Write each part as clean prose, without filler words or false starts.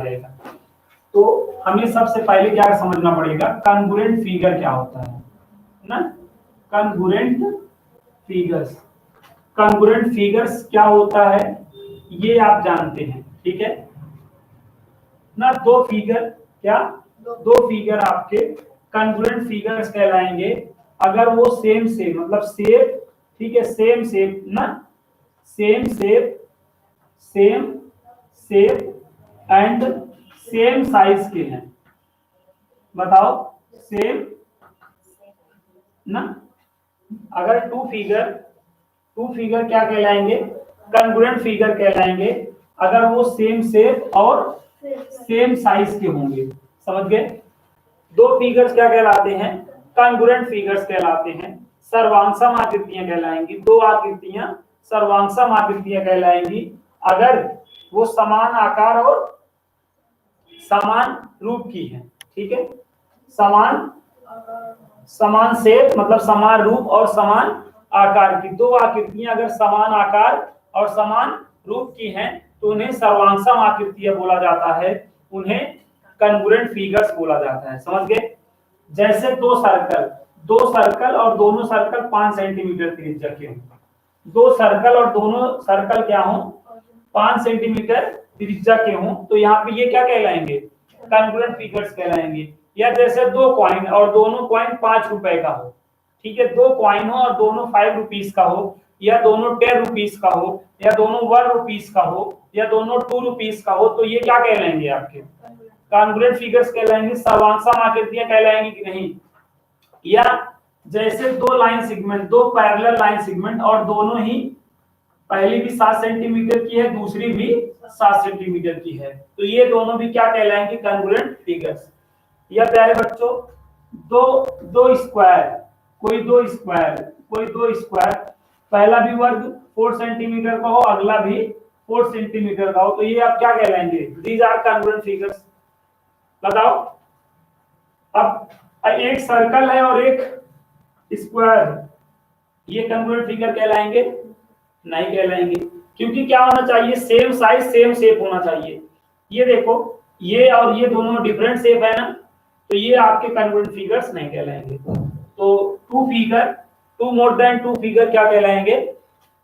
रहेगा। तो हमें सबसे पहले क्या समझना पड़ेगा, कॉन्ग्रुएंट फिगर क्या होता है ना। कॉन्ग्रुएंट फिगर्स, कॉन्ग्रुएंट फिगर्स क्या होता है ये आप जानते हैं, ठीक है ना। दो फिगर क्या, दो फिगर आपके कॉन्ग्रुएंट फिगर्स कहलाएंगे अगर वो सेम से मतलब शेप, ठीक है, सेम शेप ना, same shape, same shape and same size के हैं। बताओ सेम ना, अगर टू फिगर क्या कहलाएंगे, कॉन्ग्रुएंट फिगर कहलाएंगे अगर वो सेम शेप और सेम साइज के होंगे। समझ गए। दो फिगर्स क्या कहलाते हैं, कॉन्ग्रुएंट फिगर्स कहलाते हैं। सर्वांगसम आकृतियां कहलाएंगी, दो आकृतियां सर्वांगसम आकृतियां कहलाएंगी अगर वो समान आकार और समान रूप की है, ठीक है। समान शेप मतलब समान रूप और समान आकार की दो आकृतियां अगर समान आकार और समान रूप की हैं तो उन्हें सर्वांगसम आकृतियां बोला जाता है, उन्हें कॉन्ग्रुएंट फिगर्स बोला जाता है। समझ गए। जैसे दो सर्कल और दोनों सर्कल 5 सेंटीमीटर त्रिज्या के हों, दो सर्कल और दोनों सर्कल क्या हों, 5 सेंटीमीटर त्रिज्या के हों, तो यहाँ पे ये क्या कहलाएंगे, कॉन्ग्रुएंट फिगर्स कहलाएंगे। या जैसे दो कॉइन और दोनों कॉइन 5 रुपए का हो, ठीक है, दो कॉइन हो और दोनों 5 रुपीस का हो, या दोनों 10 रुपीस का हो, या दोनों 1 रुपीस का हो, या दोनों 2 रुपीस का हो, तो ये क्या कहलाएंगे, आपके कॉन्ग्रुएंट फिगर्स कहलाएंगे। सर्वांगसम आकृतियां कहलाएंगी कि नहीं। या जैसे दो लाइन सेगमेंट, दो पैरेलल लाइन सेगमेंट और दोनों ही पहली भी 7 सेंटीमीटर की है, दूसरी भी 7 सेंटीमीटर की है, तो ये दोनों भी क्या कहलाएंगे, कॉन्ग्रुएंट फिगर्स। या प्यारे बच्चों दो स्क्वायर, कोई दो स्क्वायर पहला भी वर्ग 4 सेंटीमीटर का हो, अगला भी 4 सेंटीमीटर का हो, तो ये आप क्या कहलाएंगे, दीज आर कॉन्ग्रुएंट फिगर्स। बताओ। अब एक सर्कल है और एक स्क्वायर, ये कॉन्ग्रुएंट फिगर कहलाएंगे, नहीं कहलाएंगे, क्योंकि क्या होना चाहिए, सेम साइज सेम शेप होना चाहिए। ये देखो, ये और ये दोनों डिफरेंट शेप है ना, तो ये आपके कॉन्ग्रुएंट फिगर्स नहीं कहलाएंगे। तो two more than two figure क्या कहलाएंगे,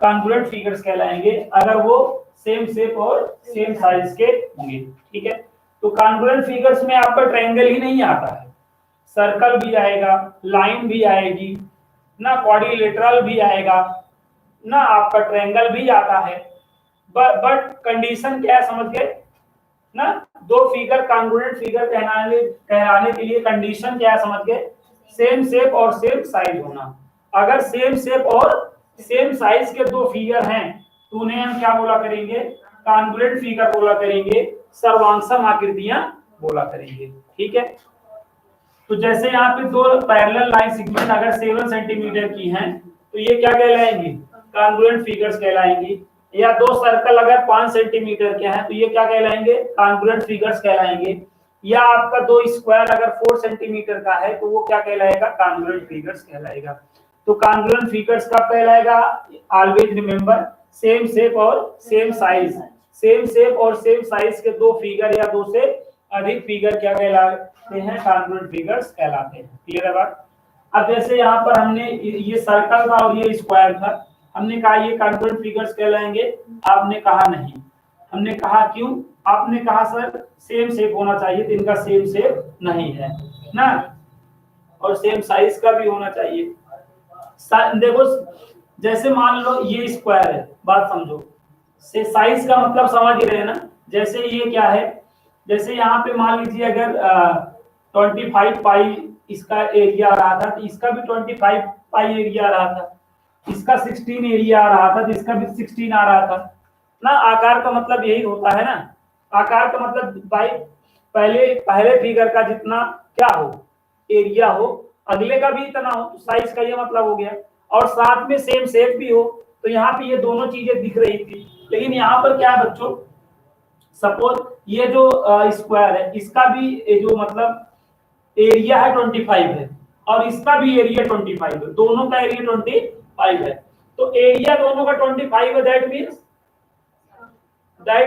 कॉन्ग्रुएंट फिगर्स कहलाएंगे अगर वो सेम शेप और सेम साइज के होंगे, ठीक है। तो कॉन्ग्रुएंट फिगर्स में आपका ट्रायंगल ही नहीं आता है, सर्कल भी आएगा, लाइन भी आएगी ना, क्वाड्रिलेटरल भी आएगा ना, आपका ट्रायंगल भी आता है। बट कंडीशन क्या है, समझ गए ना। दो फिगर कॉन्ग्रुएंट फिगर कहलाने के लिए कंडीशन क्या है, समझ गए, सेम शेप और सेम साइज होना। अगर सेम शेप और सेम साइज के दो फिगर हैं तो उन्हें हम क्या बोला करेंगे, कॉन्ग्रुएंट फिगर बोला करेंगे, सर्वांगसम आकृतियां बोला करेंगे, ठीक है। तो जैसे यहाँ पे दो पैरेलल लाइन सेगमेंट अगर 7 सेंटीमीटर की हैं तो ये क्या कहलाएंगी, कॉन्ग्रुएंट फिगर्स कहलाएंगी। या दो सर्कल अगर 5 सेंटीमीटर के हैं तो ये क्या कहलाएंगे, कॉन्ग्रुएंट फिगर्स कहलाएंगे। या आपका दो स्क्वायर अगर 4 सेंटीमीटर का है तो वो क्या कहलाएगा, कॉन्ग्रुएंट फिगर्स कहलाएगा। तो कॉन्ग्रुएंट फिगर्स कब कहलाएगा, ऑलवेज रिमेंबर, सेम शेप और सेम साइज, सेम शेप और सेम साइज के दो फिगर या दो से अधिक फिगर क्या कहलाते हैं, कॉन्ग्रुएंट फिगर्स कहलाते हैं। क्लियर है बात। अब जैसे यहाँ पर हमने ये सर्कल था और ये स्क्वायर था, हमने कहा ये कॉन्ग्रुएंट फिगर्स कहलाएंगे, आपने कहा नहीं। हमने कहा क्यों, आपने कहा सर सेम शेप होना चाहिए, तो इनका सेम शेप नहीं है ना, और सेम साइज का भी होना चाहिए। देखो जैसे मान लो ये स्क्वायर है, बात समझो, से साइज का मतलब समझ ही रहे ना। जैसे ये क्या है, जैसे यहाँ पे मान लीजिए अगर 25 पाई इसका एरिया आ रहा था, तो इसका भी 25 पाई एरिया आ रहा था, इसका 16 एरिया आ रहा था, तो इसका भी 16 आ रहा था ना। आकार का मतलब यही होता है ना, आकार का मतलब भाई पहले फिगर का जितना क्या हो, एरिया हो, अगले का भी इतना हो, तो साइज का ये मतलब हो गया। और साथ में सेम शेप भी हो, तो यहाँ पे ये दोनों चीजें दिख रही थी। लेकिन यहाँ पर क्या है बच्चों, सपोज ये जो स्क्वायर है, इसका भी जो मतलब एरिया है 25 है, और इसका भी एरिया 25 है, दोनों का एरिया 25 है, तो एरिया दोनों का 25 है, दैट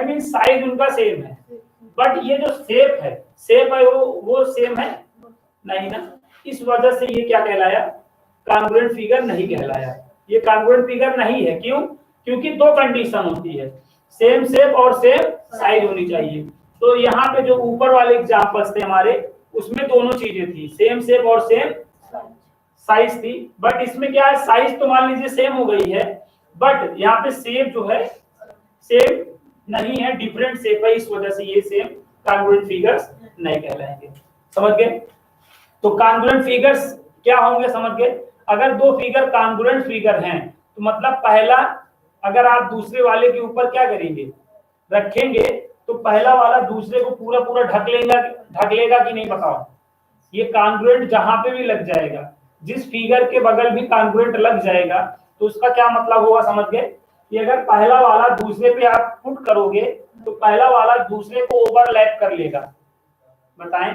मीन्स साइज उनका सेम है। बट ये जो शेप है वो सेम है नहीं ना, इस वजह से ये क्या कहलाया, कॉन्ग्रुएंट फिगर नहीं कहलाया। ये कॉन्ग्रुएंट फिगर नहीं है, क्यों? क्योंकि दो कंडीशन होती है, सेम शेप और सेम साइज होनी चाहिए। तो यहाँ पे जो ऊपर वाले एग्जांपल्स थे हमारे, उसमें दोनों चीजें थी, सेम शेप और सेम साइज थी। बट इसमें क्या है, साइज तो मान लीजिए सेम हो गई है, बट यहाँ पे शेप जो है सेम नहीं है, डिफरेंट शेप है, इस वजह से ये सेम कॉन्ग्रुएंट फिगर्स नहीं कहलाएंगे। समझ गए? तो कॉन्ग्रुएंट फिगर्स क्या होंगे, समझ गए? अगर दो फिगर कॉन्ग्रुएंट फिगर हैं तो मतलब पहला अगर आप दूसरे वाले के ऊपर क्या करेंगे, रखेंगे, तो पहला वाला दूसरे को पूरा पूरा ढक लेगा कि नहीं, बताओ? ये कॉन्ग्रुएंट जहां पे भी लग जाएगा, जिस फिगर के बगल भी कॉन्ग्रुएंट लग जाएगा, तो उसका क्या मतलब होगा, समझ गए? कि अगर पहला वाला दूसरे पे आप पुट करोगे तो पहला वाला दूसरे को ओवरलैप कर लेगा। बताएं,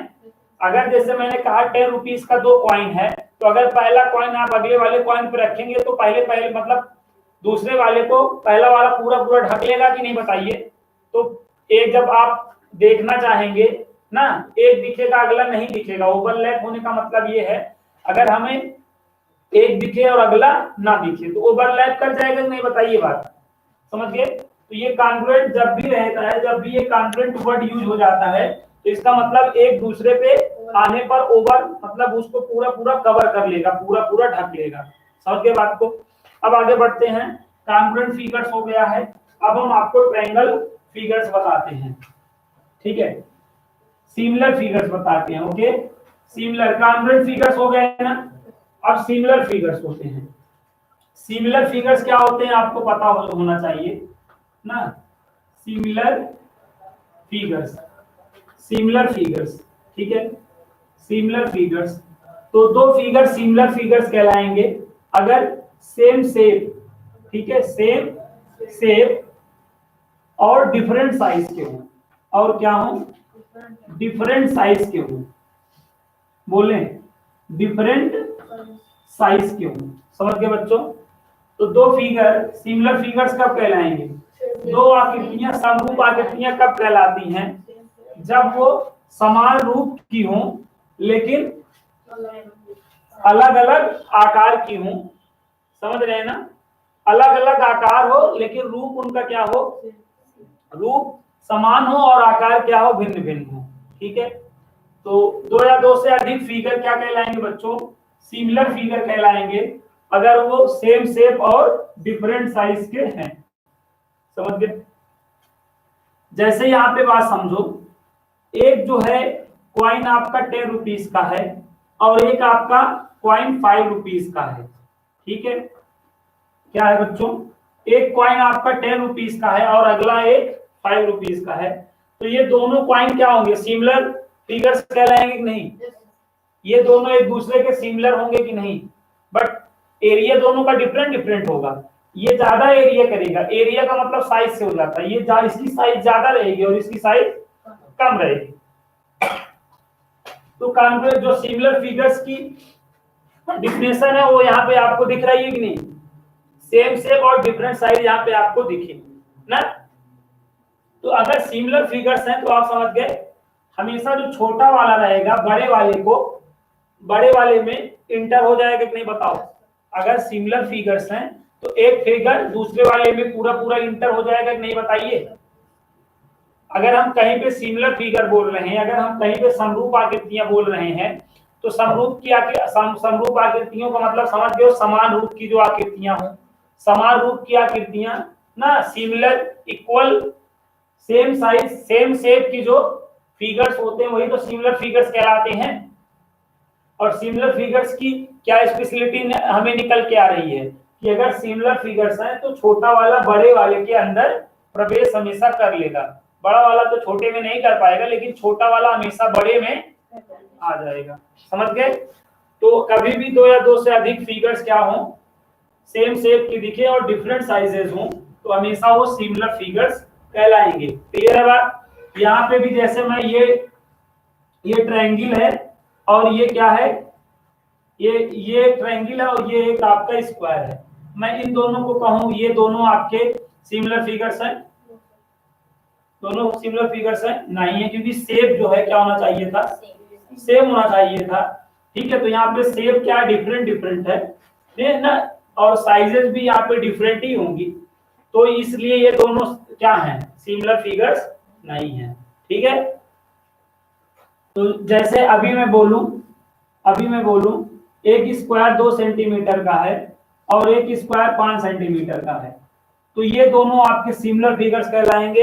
अगर जैसे मैंने कहा 10 रुपीज का दो कॉइन है, तो अगर पहला कॉइन आप अगले वाले कॉइन पे रखेंगे तो पहले मतलब दूसरे वाले को पहला वाला पूरा पूरा ढक लेगा कि नहीं, बताइए? तो एक जब आप देखना चाहेंगे ना, एक दिखेगा अगला नहीं दिखेगा, ओवरलैप होने का मतलब ये है, अगर हमें एक दिखे और अगला ना दिखे तो ओवरलैप कर जाएगा कि नहीं, बताइए बात? समझ गए? तो ये कॉन्ग्रुएंट जब भी रहता है, जब भी ये कॉन्ग्रुएंट वर्ड यूज हो जाता है, तो इसका मतलब एक दूसरे पे आने पर ओवर मतलब उसको पूरा पूरा कवर कर लेगा, पूरा पूरा ढक लेगा। समझ गए बात को? अब आगे बढ़ते हैं। कॉन्ग्रुएंट फिगर्स हो गया है, अब हम आपको ट्रायंगल फिगर्स बताते हैं। ठीक है, सिमिलर फिगर्स बताते हैं। ओके, सिमिलर कॉन्ग्रुएंट फिगर्स हो गए ना, अब सिमिलर फिगर्स होते हैं। सिमिलर फिगर्स क्या होते हैं आपको पता होना चाहिए ना। सिमिलर फिगर्स, सिमिलर फिगर्स, ठीक है, सिमिलर फिगर्स, तो दो फिगर सिमिलर फिगर्स कहलाएंगे अगर सेम शेप, ठीक है, सेम शेप और डिफरेंट साइज के हो, और क्या हो, डिफरेंट साइज के हो, बोले डिफरेंट साइज के हो। समझ गए बच्चों? तो दो फिगर सिमिलर फिगर्स कब कहलाएंगे, दो आकृतियां समरूप आकृतियां कब कहलाती हैं, जब वो समान रूप की हो लेकिन अलग अलग आकार की हो। समझ रहे हैं ना? अलग अलग आकार हो लेकिन रूप उनका क्या हो, रूप समान हो और आकार क्या हो, भिन्न भिन्न हो। ठीक है, तो दो या दो से अधिक फिगर क्या कहलाएंगे बच्चों, सिमिलर फिगर कहलाएंगे अगर वो सेम शेप और डिफरेंट साइज के हैं। समझ गए? जैसे यहाँ पे बात समझो, एक जो है कॉइन आपका 10 रुपीज का है और एक आपका कॉइन 5 रुपीज का है। ठीक है, क्या है बच्चों, एक कॉइन आपका 10 रुपीज का है और अगला एक 5 रुपीज का है, तो ये दोनों कॉइन क्या होंगे, सिमिलर फिगर्स कहलाएंगे कि नहीं? ये दोनों एक दूसरे के सिमिलर होंगे कि नहीं? बट एरिया दोनों का डिफरेंट डिफरेंट होगा। ये ज्यादा एरिया करेगा, एरिया का मतलब साइज से हो जाता है, ये इसकी साइज ज्यादा रहेगी और इसकी साइज कम रहेगी। तो कॉन्ग्रुएंट जो सिमिलर फिगर्स की डिफिनेशन है वो यहाँ पे आपको दिख रही है कि नहीं, सेम शेप और डिफरेंट साइज यहाँ पे आपको दिखे ना। तो अगर सिमिलर फिगर्स हैं तो आप समझ गए, हमेशा जो छोटा वाला रहेगा बड़े वाले को, बड़े वाले में इंटर हो जाएगा कि नहीं, बताओ? अगर सिमिलर फिगर्स हैं तो एक फिगर दूसरे वाले में पूरा पूरा इंटर हो जाएगा कि नहीं, बताइए? अगर हम कहीं पे सिमिलर फिगर बोल रहे हैं, अगर हम कहीं पे समरूप आकृतियां बोल रहे हैं, तो समरूप आकृतियों का मतलब समझ गए, समान रूप की जो आकृतियां हो, समान रूप की आकृतियां ना, similar, equal, same size, same shape की जो फिगर्स होते हैं वही तो सिमिलर फिगर्स कहलाते हैं। और सिमिलर फिगर्स की क्या स्पेशलिटी हमें निकल के आ रही है कि अगर सिमिलर फिगर्स हैं तो छोटा वाला बड़े वाले के अंदर प्रवेश हमेशा कर लेगा, बड़ा वाला तो छोटे में नहीं कर पाएगा लेकिन छोटा वाला हमेशा बड़े में आ जाएगा। समझ गए? तो कभी भी दो या दो से अधिक फिगर्स क्या हो, सेम शेप की दिखे और डिफरेंट साइजेस हो, तो हमेशा वो सिमिलर फिगर्स कहलाएंगे। क्लियर है बात? यहाँ पे भी जैसे मैं ये ट्रायंगल है और ये क्या है, ये ट्रायंगल है और ये एक आपका स्क्वायर है, मैं इन दोनों को कहूं ये दोनों आपके सिमिलर फिगर्स हैं, दोनों सिमिलर फिगर्स हैं, नहीं है, क्योंकि शेप जो है क्या होना चाहिए था, सेम होना चाहिए था। ठीक है, तो यहाँ पे शेप क्या डिफरेंट डिफरेंट है ना, और साइजेस भी यहाँ पे डिफरेंट ही होंगी, तो इसलिए ये दोनों क्या हैं, सिमिलर फिगर्स नहीं है। ठीक है, तो जैसे अभी मैं बोलूं एक स्क्वायर 2 सेंटीमीटर का है और एक स्क्वायर 5 सेंटीमीटर का है, तो ये दोनों आपके सिमिलर फिगर्स कहलाएंगे।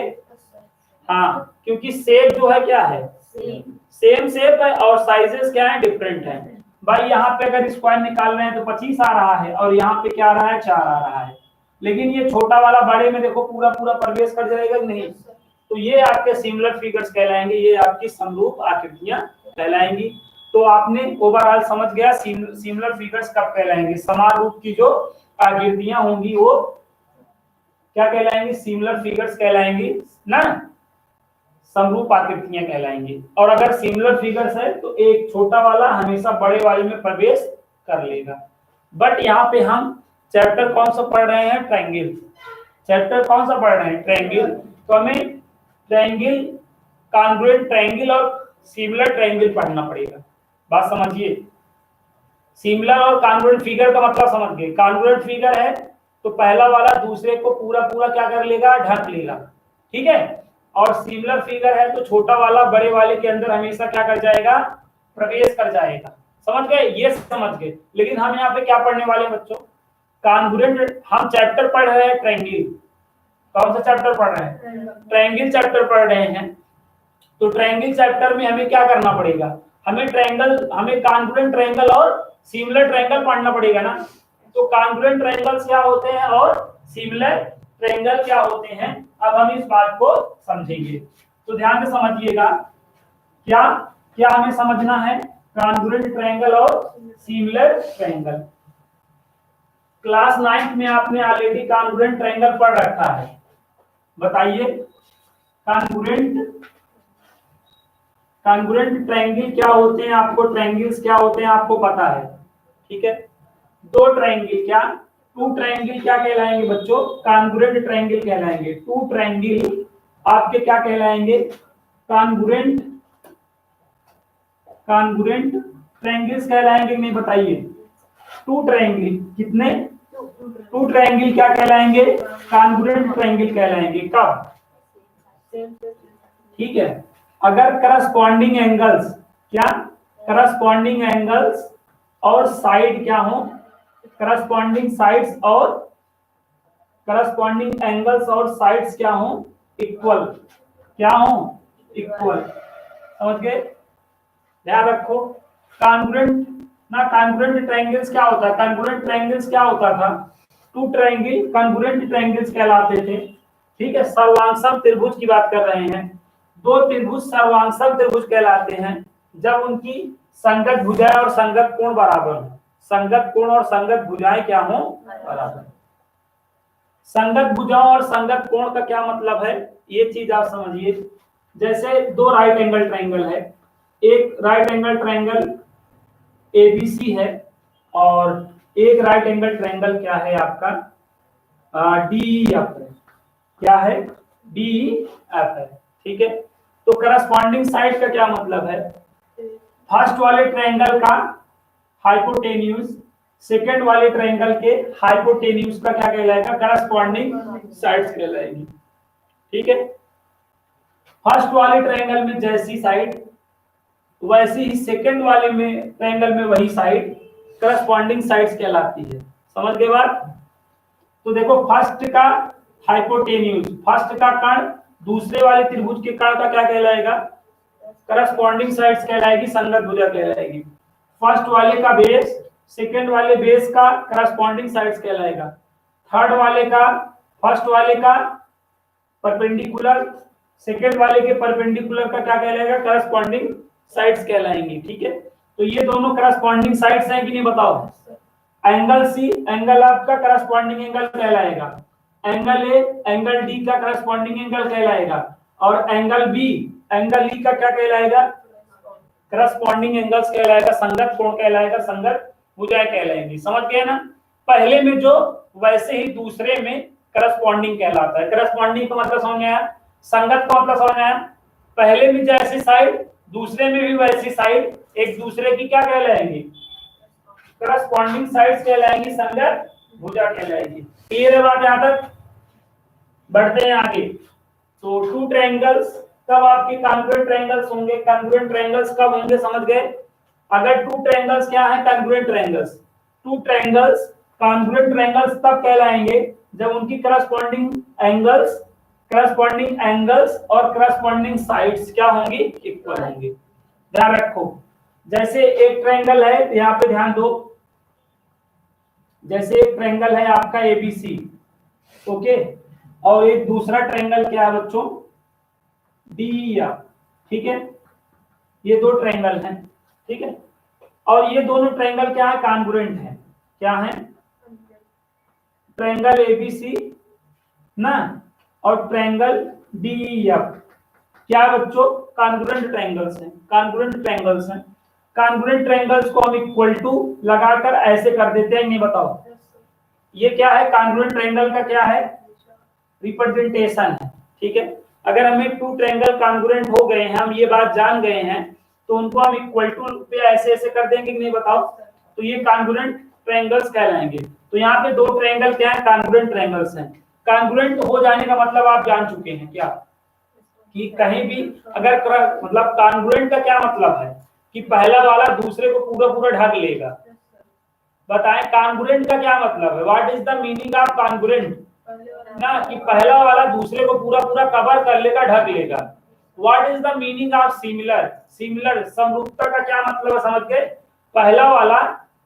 हाँ, क्योंकि शेप जो है क्या है, सेम शेप है और साइजेस क्या है, डिफरेंट है। भाई यहाँ पे अगर स्क्वायर निकाल रहे हैं तो 25 आ रहा है और यहाँ पे क्या आ रहा है, 4 आ रहा है, लेकिन ये छोटा वाला बड़े में देखो पूरा पूरा प्रवेश कर जाएगा कि नहीं, तो ये आपके सिमिलर फिगर्स कहलाएंगे, ये आपकी समरूप आकृतियां कहलाएंगी। तो आपने ओवरऑल समझ गया सिमिलर फिगर्स कब कहलाएंगे, समान रूप की जो आकृतियां होंगी वो क्या कहलाएंगी, सिमिलर फिगर्स कहलाएंगी ना, समरूप आकृतियां कहलाएंगी। और अगर सिमिलर फिगर्स है तो एक छोटा वाला हमेशा बड़े वाले में प्रवेश कर लेगा। बट यहाँ पे हम चैप्टर कौन सा पढ़ रहे हैं, ट्रायंगल। चैप्टर कौन सा पढ़ रहे हैं, ट्रायंगल। तो हमें ट्रायंगल, कॉन्ग्रुएंट ट्रायंगल और सिमिलर ट्रायंगल पढ़ना पड़ेगा। बात समझिए, सिमिलर और कॉन्ग्रुएंट फिगर का मतलब समझ गए। कॉन्ग्रुएंट फिगर है तो पहला वाला दूसरे को पूरा पूरा क्या कर लेगा, ढक लेगा। ठीक है, और सिमिलर फिगर है तो छोटा वाला बड़े वाले के अंदर हमेशा क्या कर जाएगा, प्रवेश कर जाएगा। समझ गए, ये समझ गए। लेकिन हम यहाँ पे क्या पढ़ने वाले हैं बच्चों, कॉन्ग्रुएंट। हम चैप्टर पढ़ रहे हैं ट्रायंगल। कौन सा चैप्टर पढ़ रहे हैं, ट्रायंगल चैप्टर पढ़ रहे हैं। तो ट्रायंगल चैप्टर में हमें क्या करना पड़ेगा, हमें कॉन्ग्रुएंट ट्रायंगल और सिमिलर ट्रायंगल पढ़ना पड़ेगा ना। तो कॉन्ग्रुएंट ट्रायंगल्स क्या होते हैं और सिमिलर ट्रायंगल क्या होते हैं, अब हम इस बात को समझेंगे। तो ध्यान से समझिएगा, क्या क्या हमें समझना है, कॉन्ग्रुएंट ट्रायंगल और सिमिलर ट्रायंगल। क्लास 9th में आपने ऑलरेडी कॉन्ग्रुएंट ट्रायंगल पढ़ रखा है, बताइए कॉन्ग्रुएंट ट्रायंगल क्या होते हैं, आपको ट्रायंगल्स क्या होते हैं आपको पता है। ठीक है, दो ट्रायंगल क्या, टू ट्रायंगल क्या कहलाएंगे बच्चों, कॉन्ग्रुएंट ट्रायंगल कहलाएंगे। टू ट्रायंगल आपके क्या कहलाएंगे, कॉन्ग्रुएंट ट्रायंगल्स कहलाएंगे नहीं, बताइए। टू ट्रायंगल कितने, टू ट्रायंगल क्या कहलाएंगे, कॉन्ग्रुएंट ट्रायंगल कहलाएंगे। कब, ठीक है, अगर करस्पॉन्डिंग एंगल्स क्या, करस्पॉन्डिंग एंगल्स और साइड क्या हो, करस्पॉन्डिंग साइड्स और करस्पॉन्डिंग एंगल्स और साइड्स क्या हो, इक्वल, क्या हो, इक्वल। समझ गए, ध्यान रखो। कॉन्ग्रुएंट ना, कॉन्ग्रुएंट ट्रायंगल्स क्या होता है, कॉन्ग्रुएंट ट्रायंगल्स क्या होता था, टू ट्रायंगल कॉन्ग्रुएंट ट्रायंगल्स कहलाते थे। ठीक है, सर्वांगसम त्रिभुज की बात कर रहे हैं। दो त्रिभुज सर्वांगसम त्रिभुज कहलाते हैं जब उनकी संगत भुजाएं और संगत कोण बराबर हो। संगत कोण और संगत भुजाएं क्या हो, बराबर। संगत भुजाओं और संगत कोण का क्या मतलब है, ये चीज आप समझिए। जैसे दो राइट एंगल ट्रायंगल है, एक राइट एंगल ट्रायंगल एबीसी है और एक राइट एंगल ट्रायंगल क्या है आपका डीईएफ है। क्या है, डीईएफ है। ठीक है, तो करस्पॉन्डिंग साइड का क्या मतलब है, फर्स्ट वाले ट्रायंगल का हाइपोटेन्यूज सेकंड वाले ट्रायंगल के हाइपोटेन्यूज का क्या कहलाएगा, करस्पॉन्डिंग साइड्स कहलाएगी। ठीक है, फर्स्ट वाले ट्रायंगल में जैसी साइड वैसी ही सेकंड वाले में ट्रायंगल में वही साइड करस्पॉन्डिंग साइड्स कहलाती है। समझ गए बात। तो देखो, फर्स्ट का हाइपोटेन्यूज, फर्स्ट का कर्ण दूसरे वाले त्रिभुज के कर्ण का क्या कहलाएगा, करस्पॉन्डिंग साइड्स कहलाएगी, संगत भुजा कहलाएगी। फर्स्ट वाले का बेस सेकंड वाले बेस का करस्पॉन्डिंग साइड्स कहलाएगा। थर्ड वाले का फर्स्ट वाले का परपेंडिकुलर सेकंड वाले के परपेंडिकुलर का क्या कहलाएगा, करस्पॉन्डिंग साइड्स कहलाएंगी। ठीक है, तो ये दोनों करस्पॉन्डिंग साइड्स हैं कि नहीं बताओ। एंगल सी एंगल आपका करस्पॉन्डिंग एंगल कहलाएगा, एंगल ए एंगल डी का करस्पॉन्डिंग एंगल कहलाएगा और एंगल बी एंगल ई का क्या कहलाएगा, करस्पॉन्डिंग एंगल्स कहलाएगा, संगत कोण कहलाएगा, संगत भुजाएं कहलाएंगी। समझ गए ना, पहले में जो वैसे ही दूसरे में करस्पॉन्डिंग कहलाता है। करस्पॉन्डिंग का मतलब समझ में आया, संगत का मतलब समझ आया, पहले में जैसी साइड दूसरे में भी वैसी साइड एक दूसरे की क्या कहलाएंगी, करस्पॉन्डिंग साइड्स कहलाएंगी, संगत भुजा कहलाएगी। क्लियर है बात? यहां तक बढ़ते हैं आगे। तो टू ट्रायंगल्स कब आपके कॉन्ग्रुएंट ट्रायंगल्स होंगे, कॉन्ग्रुएंट ट्रायंगल्स कब होंगे समझ गए? अगर टू ट्रायंगल्स क्या है, congruent triangles, two triangles congruent triangles तब कहलाएंगे जब उनकी करस्पॉन्डिंग एंगल्स और करस्पॉन्डिंग साइड्स क्या होंगी, इक्वल होंगी। ध्यान रखो, जैसे एक ट्रायंगल है, यहाँ पे ध्यान दो, जैसे एक ट्रायंगल है आपका एबीसी, ओके, और एक दूसरा ट्रायंगल क्या है बच्चों, डीईएफ, ठीक है, ये दो ट्रायंगल हैं, ठीक है, और ये दोनों ट्रायंगल क्या है, कॉन्ग्रुएंट है, क्या है, ट्रायंगल एबीसी ना और ट्रायंगल डीईएफ, क्या बच्चों, कॉन्ग्रुएंट ट्रायंगल्स हैं, कॉन्ग्रुएंट ट्रायंगल्स हैं। कॉन्ग्रुएंट ट्रायंगल्स को हम इक्वल टू लगाकर ऐसे कर देते हैं, नहीं बताओ ये क्या है, कॉन्ग्रुएंट ट्रायंगल का क्या है, रिप्रेजेंटेशन है, ठीक है। अगर हमें टू ट्रायंगल कॉन्ग्रुएंट हो गए हैं, हम ये बात जान गए हैं, तो उनको हम इक्वल टू पे ऐसे ऐसे कर देंगे, नहीं बताओ, तो ये कॉन्ग्रुएंट ट्रायंगल्स कहलाएंगे। तो यहाँ पे दो ट्रायंगल क्या है, कॉन्ग्रुएंट ट्रायंगल्स हैं। कॉन्ग्रुएंट हो जाने का मतलब आप जान चुके हैं क्या, कि कहीं भी अगर मतलब कॉन्ग्रुएंट का क्या मतलब है, कि पहला वाला दूसरे को पूरा पूरा ढक लेगा। बताएं कॉन्ग्रुएंट का क्या मतलब है, what is the meaning of congruent, ना कि पहला वाला दूसरे को पूरा पूरा कवर कर लेगा, ढक लेगा। What is the meaning of similar, similar समरूपता का क्या मतलब है, समझ गए, पहला वाला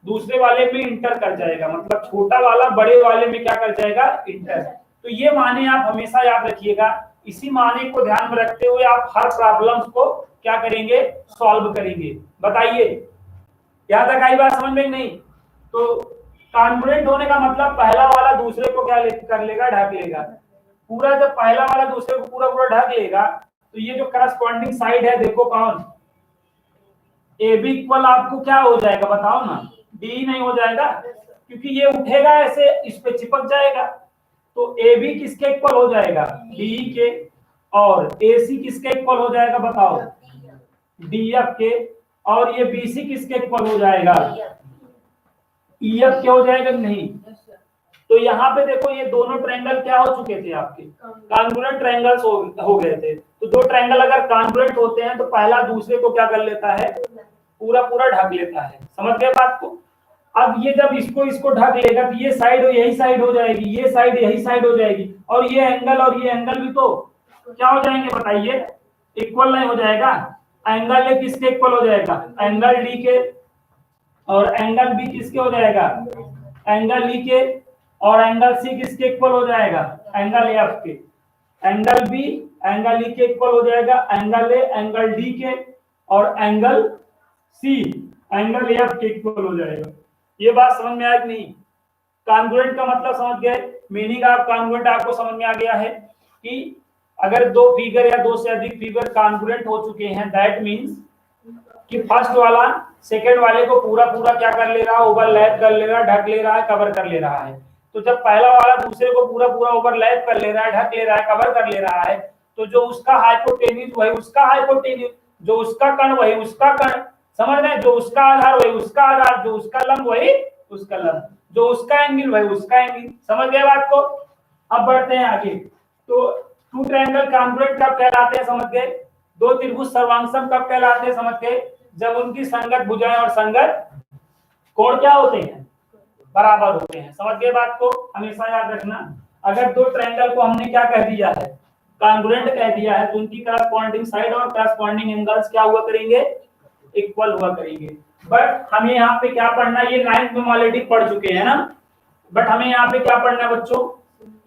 दूसरे वाले में इंटर कर जाएगा, मतलब छोटा वाला बड़े वाले में क्या कर जाएगा, इंटर। तो ये माने आप हमेशा याद रखिएगा, इसी माने को ध्यान में रखते हुए आप हर प्रॉब्लम्स को क्या करेंगे, सॉल्व करेंगे। बताइए यहाँ तक आई बात समझ में नहीं? तो कॉन्ग्रुएंट होने का मतलब पहला वाला दूसरे को क्या कर लेगा, ढक लेगा पूरा। जब पहला वाला दूसरे को पूरा पूरा ढक लेगा, तो ये जो करस्पॉन्डिंग साइड है, देखो कौन, ए बी इक्वल आपको क्या हो जाएगा बताओ ना, डी नहीं हो जाएगा, क्योंकि ये उठेगा ऐसे, इस पे चिपक जाएगा। तो ए बी किसके इक्वल हो जाएगा, डी के, और ए सी किसके इक्वल हो जाएगा बताओ, डी एफ के, और ये बी सी किसके इक्वल हो जाएगा, ई एफ के हो जाएगा नहीं। तो यहाँ पे देखो ये दोनों ट्रायंगल क्या हो चुके थे आपके, कॉन्ग्रुएंट ट्रायंगल्स हो गए थे। तो दो ट्रायंगल अगर कॉन्ग्रुएंट होते हैं तो पहला दूसरे को क्या कर लेता है, पूरा पूरा ढक लेता है। समझ गए बात को? अब ये जब इसको ढक लेगा तो ये साइड यही साइड हो जाएगी, ये साइड यही साइड हो जाएगी, और ये एंगल भी तो क्या हो जाएंगे बताइए, इक्वल नहीं हो जाएगा। एंगल ए किसके इक्वल हो जाएगा, एंगल डी के, और एंगल बी किसके हो जाएगा, एंगल ई के, और एंगल सी किसके इक्वल हो जाएगा, एंगल एफ के। एंगल बी एंगल ई के इक्वल हो जाएगा, एंगल ए एंगल डी के, और एंगल सी एंगल एफ के इक्वल हो जाएगा। ये बात समझ में आया कि नहीं? कॉन्ग्रुएंट का मतलब समझ गए, मीनिंग ऑफ कॉन्ग्रुएंट आपको समझ में आ गया है कि अगर दो फिगर या दो से अधिक फिगर कॉन्ग्रुएंट हो चुके हैं, दैट मींस कि फर्स्ट वाला सेकंड वाले को पूरा पूरा क्या कर ले रहा है, ओवरलैप कर ले रहा है, ढक ले रहा है, कवर कर ले रहा है। तो जब पहला वाला दूसरे को पूरा पूरा ओवरलैप कर ले रहा है, ढक ले रहा है, कवर कर ले रहा है, तो जो उसका हाइपोटेन्यूज वही उसका हाइपोटेन्यूज, जो उसका कण वही उसका कण, समझ रहे हैं, जो उसका आधार वही उसका आधार, जो उसका लंब वही उसका लंब, जो उसका एंगल वही उसका एंगल। समझ गए बात को? अब बढ़ते हैं आगे। तो टू ट्रायंगल कॉन्ग्रुएंट कब कहलाते हैं समझ गए, दो त्रिभुज सर्वांगसम कब कहलाते हैं समझ गए, जब उनकी संगत भुजाएं और संगत कोण क्या होते हैं, बराबर होते हैं। समझ गए बात को? हमेशा याद रखना, अगर दो ट्रायंगल को हमने क्या कह दिया है, कॉन्ग्रुएंट कह दिया है, तो उनकी करस्पॉन्डिंग साइड और करस्पॉन्डिंग एंगल्स क्या हुआ करेंगे, इक्वल हुआ करेंगे। बट हमें यहाँ पे क्या पढ़ना है, ये 9th में ऑलरेडी पढ़ चुके हैं ना, बट हमें यहाँ पे क्या पढ़ना है बच्चों,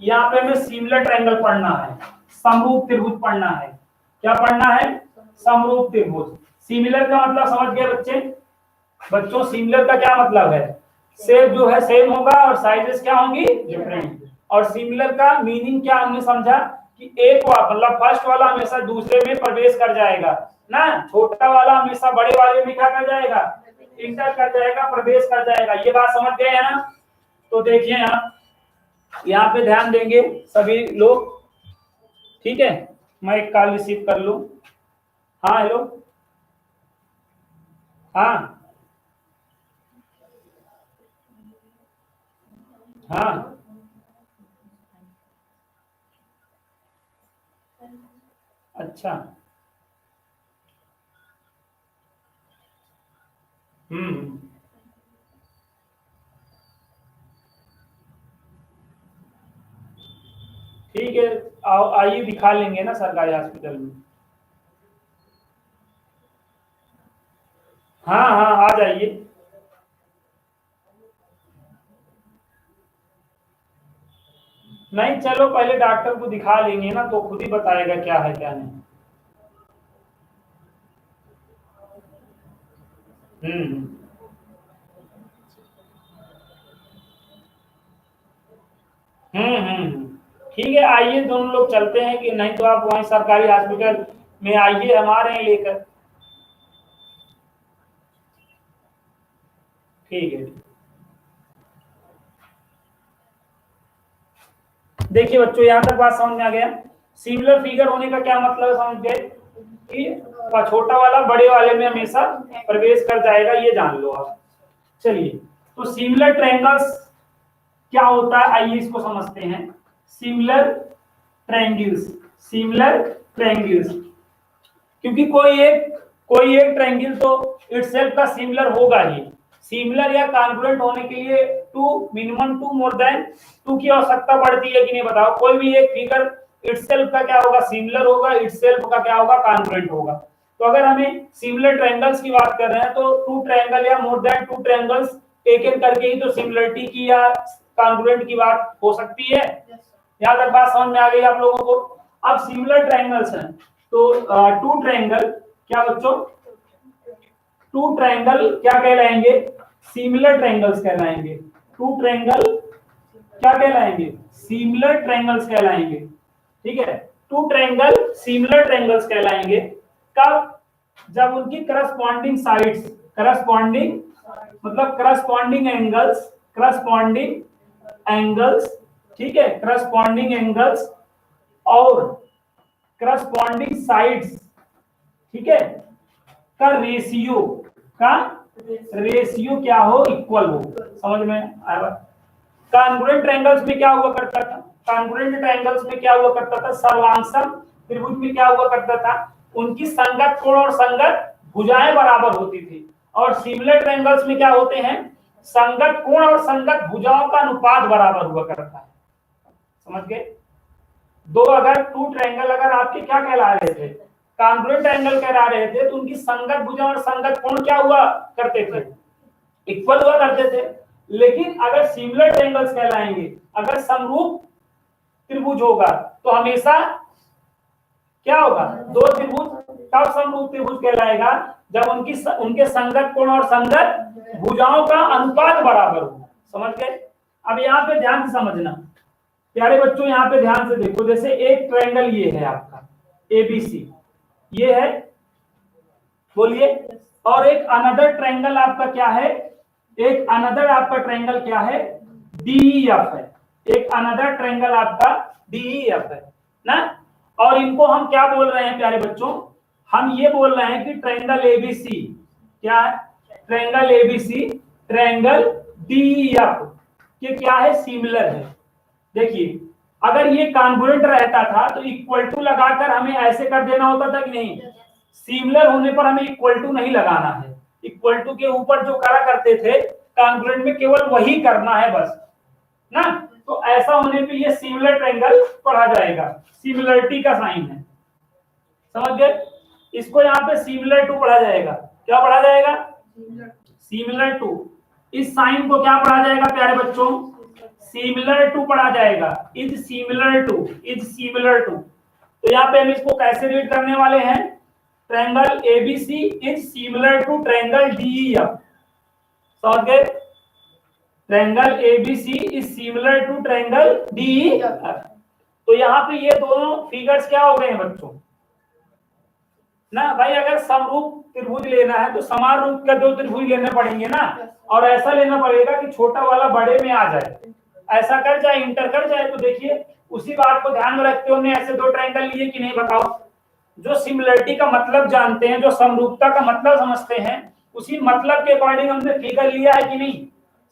यहाँ पे हमें सिमिलर ट्रायंगल पढ़ना है, समरूप त्रिभुज पढ़ना है। क्या पढ़ना है, समरूप त्रिभुज। सिमिलर का मतलब समझ गए बच्चे, बच्चों सिमिलर का क्या मतलब है, शेप जो है सेम होगा और साइजेस क्या होंगी, डिफरेंट। और सिमिलर का मीनिंग क्या हमने समझा कि एक मतलब फर्स्ट वाला हमेशा दूसरे में प्रवेश कर जाएगा ना, छोटा वाला हमेशा बड़े वाले में क्या कर जाएगा, इंटर कर जाएगा, प्रवेश कर जाएगा। ये बात समझ गए हैं ना? तो देखिए यहाँ पे ध्यान देंगे सभी लोग, ठीक है। मैं एक कॉल रिसीव कर लूं। हाँ हेलो। हाँ हाँ। अच्छा। हम्म। ठीक है, आओ आइए दिखा लेंगे ना सरकारी हॉस्पिटल में। हाँ हाँ आ जाइए। नहीं चलो पहले डॉक्टर को दिखा लेंगे ना, तो खुद ही बताएगा क्या है क्या नहीं। हम्म। ठीक है, आइए दोनों लोग चलते हैं, कि नहीं तो आप वहीं सरकारी हॉस्पिटल में आइए हमारे यहाँ लेकर। ठीक है। देखिए बच्चों, यहाँ तक बात समझ में आ गया। सिमिलर फिगर होने का क्या मतलब है, समझ गए कि छोटा वाला बड़े वाले में हमेशा प्रवेश कर जाएगा, ये जान लो आप। चलिए, तो सिमिलर ट्रायंगल्स क्या होता है, आइए इसको समझते हैं। सिमिलर ट्रायंगल्स, सिमिलर ट्रायंगल्स, क्योंकि कोई एक ट्रायंगल तो इटसेल्फ का सिमिलर होगा ही। सिमिलर या कॉन्ग्रुएंट होने के लिए minimum two more than two की आवश्यकता पड़ती है कि नहीं, बताओ। कोई भी एक फिगर इटसेल्फ का क्या होगा, सिमिलर होगा, इटसेल्फ का क्या होगा, कॉन्ग्रुएंट होगा। तो अगर हमें सिमिलर ट्रायंगल्स की बात कर रहे हैं, तो टू ट्रायंगल या मोर देन टू ट्रायंगल्स टेकन करके ही तो सिमिलरिटी की या कॉन्ग्रुएंट की बात हो सकती है। यहाँ तक बात समझ में आ गई आप लोगों को। अब सिमिलर ट्रायंगल्स हैं, तो टू ट्रायंगल क्या बच्चों, टू ट्रायंगल क्या कहलाएंगे, सिमिलर ट्रायंगल्स कहलाएंगे। टू ट्रायंगल क्या कहलाएंगे, सिमिलर ट्रायंगल्स कहलाएंगे। ठीक है, टू ट्रायंगल सिमिलर ट्रायंगल्स कहलाएंगे। कब, जब उनकी करस्पॉन्डिंग साइड्स, करस्पॉन्डिंग मतलब करस्पॉन्डिंग एंगल्स, करस्पॉन्डिंग एंगल्स, ठीक है, करस्पॉन्डिंग एंगल्स और करस्पॉन्डिंग साइड्स, ठीक है, का रेशियो, का रेशियो क्या हो, इक्वल हो। समझ में आया। कॉन्ग्रुएंट ट्रायंगल्स में क्या हुआ करता था, कॉन्ग्रुएंट ट्रायंगल्स में क्या हुआ करता था, सर्वांगसम त्रिभुज में क्या हुआ करता था, उनकी संगत कोण और संगत भुजाएं बराबर होती थी। और सिमिलर ट्रायंगल्स में क्या होते हैं, संगत कोण और संगत भुजाओं का अनुपात बराबर हुआ करता है। समझ गए। दो अगर टू ट्रायंगल अगर आपके क्या कहला रहे थे, कॉन्ग्रुएंट ट्रायंगल कहला रहे थे, तो उनकी संगत भुजा और संगत कोण क्या हुआ करते थे, इक्वल हुआ करते थे। लेकिन अगर सिमिलर ट्रायंगल्स कहलाएंगे, अगर समरूप त्रिभुज होगा, तो हमेशा क्या होगा, दो त्रिभुज तब समरूप त्रिभुज कहलाएगा जब उनके संगत कोण और संगत भुजाओं का अनुपात बराबर हो। समझ गए। अब यहाँ पे ध्यान से समझना प्यारे बच्चों, यहाँ पे ध्यान से देखो। जैसे एक ट्रायंगल ये है आपका एबीसी, ये है, बोलिए। और एक अनदर ट्रायंगल आपका क्या है, एक अनदर आपका ट्रायंगल क्या है, डीईएफ है। एक अनदर ट्रायंगल आपका डीईएफ है ना। और इनको हम क्या बोल रहे हैं प्यारे बच्चों, हम ये बोल रहे हैं कि ट्रायंगल एबीसी क्या है, ट्रायंगल एबीसी ट्रायंगल डीईएफ के क्या है, सिमिलर है। देखिए, अगर ये कॉन्ग्रुएंट रहता था तो इक्वल टू लगाकर हमें ऐसे कर देना होता था कि नहीं, सिमिलर होने पर हमें इक्वल टू नहीं लगाना है। इक्वल टू के ऊपर जो करा करते थे कॉन्ग्रुएंट में, केवल वही करना है बस ना। तो ऐसा होने पे ये सिमिलर ट्रायंगल पढ़ा जाएगा, सिमिलरिटी का साइन है। समझ गए। इसको यहाँ पे सिमिलर टू पढ़ा जाएगा। क्या पढ़ा जाएगा, सिमिलर टू। इस साइन को क्या पढ़ा जाएगा प्यारे बच्चों, सिमिलर टू पढ़ा जाएगा। Is similar to, is similar to. तो यहाँ पे हम इसको कैसे रीड करने वाले हैं, triangle ABC is similar to triangle DEF. समझ गए। Triangle ABC is similar to triangle DEF. तो यहाँ पे ये दोनों फिगर्स क्या हो गए हैं बच्चों ना। भाई अगर समरूप त्रिभुज लेना है तो समान रूप का दो त्रिभुज लेने पड़ेंगे ना, और ऐसा लेना पड़ेगा कि छोटा वाला बड़े में आ जाए। ऐसा कर चाहे इंटर कर जाए। तो देखिए उसी बात को ध्यान में रखते हुए ऐसे दो ट्रायंगल लिए कि नहीं बताओ। जो सिमिलरिटी का मतलब जानते हैं, जो समरूपता का मतलब समझते हैं, उसी मतलब के अकॉर्डिंग हमने फिगर लिया है कि नहीं।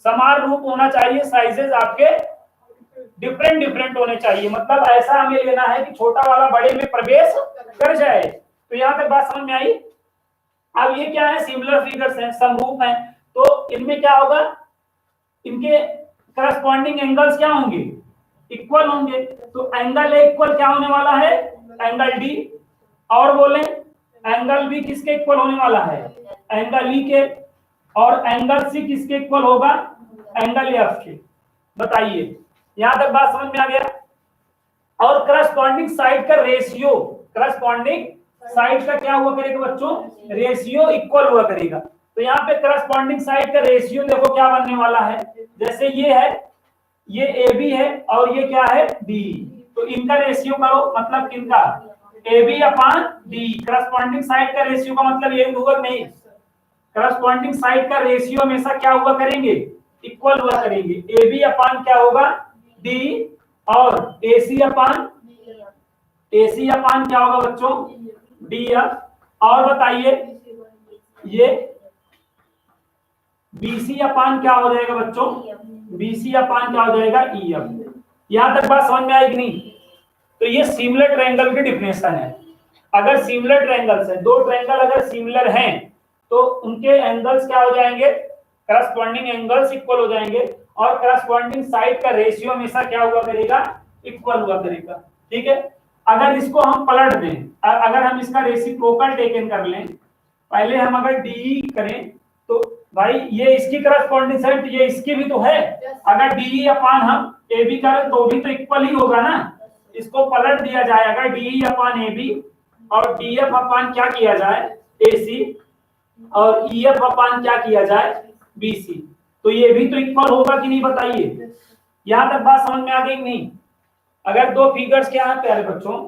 समान रूप होना चाहिए, साइजेस आपके डिफरेंट डिफरेंट होने चाहिए, मतलब ऐसा हमें लेना है कि छोटा वाला बड़े में प्रवेश कर जाए। तो यहां तक बात समझ में आई। अब ये क्या है, सिमिलर फिगर्स हैं, समरूप हैं, तो इनमें क्या होगा, इनके करस्पॉन्डिंग एंगल्स क्या होंगे, इक्वल होंगे। तो एंगल ए इक्वल क्या होने वाला है, एंगल डी। और बोले एंगल बी किसके इक्वल होने वाला है, एंगल ई के। और एंगल सी किसके इक्वल होगा, एंगल एफ के। बताइए यहां तक बात समझ में आ गया। और करस्पॉन्डिंग साइड का रेशियो, करस्पॉन्डिंग साइड का क्या हुआ करेगा बच्चों, रेशियो इक्वल हुआ करेगा। तो यहाँ पे करस्पॉन्डिंग साइड का रेशियो देखो क्या बनने वाला है, जैसे ये है, ये ए बी है और ये क्या है डी। तो इनका रेशियो करो, मतलब किनका, A B upon D. Corresponding side का रेशियो का मतलब ये हुआ नहीं, करस्पॉन्डिंग साइड का रेशियो हमेशा क्या हुआ करेंगे, इक्वल हुआ करेंगे। ए बी अपान क्या होगा, डी, और AC अपान, AC अपान क्या होगा बच्चों, DF। और बताइए ये BC अपान क्या हो जाएगा बच्चों, BC अपान क्या हो जाएगा, EF। यहां तक बात समझ में आई कि नहीं। तो ये सिमिलर ट्रायंगल की डिफिनेशन है। अगर सिमिलर ट्रायंगल्स है, दो ट्रायंगल अगर सिमिलर हैं तो उनके एंगल्स क्या हो जाएंगे, करस्पॉन्डिंग एंगल्स इक्वल हो जाएंगे। और करस्पॉन्डिंग साइड का रेशियो हमेशा क्या हुआ करेगा, इक्वल हुआ करेगा। ठीक है, अगर इसको हम पलट दें, अगर हम इसका रेसिप्रोकल टेकन कर लें, पहले हम अगर डी करें तो भाई ये इसकी करस्पॉन्डिंग साइड, ये इसकी भी तो है। अगर डी अपान हम ए बी करें तो भी तो इक्वल ही होगा ना। इसको पलट दिया जाए, अगर डी अपान ए बी और डी एफ अपान क्या किया जाए, ए सी, और ई एफ अपान क्या किया जाए, बी सी, तो ये भी तो इक्वल होगा कि नहीं बताइए। यहां तक बात समझ में आ गई नहीं। अगर दो फिगर्स क्या है प्यारे बच्चों,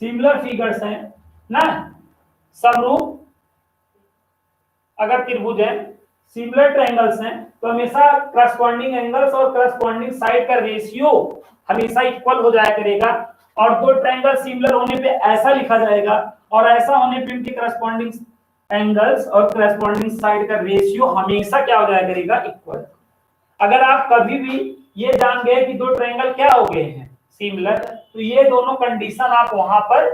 सिमिलर फिगर्स हैं ना, समरूप अगर त्रिभुज है, सिमिलर ट्रायंगल्स हैं, तो हमेशा करस्पॉन्डिंग एंगल्स और करस्पॉन्डिंग साइड का रेशियो हमेशा इक्वल हो जाया करेगा। और दो ट्रायंगल सिमिलर होने पे ऐसा लिखा जाएगा, और ऐसा होने पे उनके करस्पॉन्डिंग एंगल्स और करस्पॉन्डिंग साइड का रेशियो हमेशा क्या हो जाया करेगा, इक्वल। अगर आप कभी भी ये जान गए कि दो ट्रायंगल क्या हो गए हैं सिमिलर, तो ये दोनों कंडीशन आप वहां पर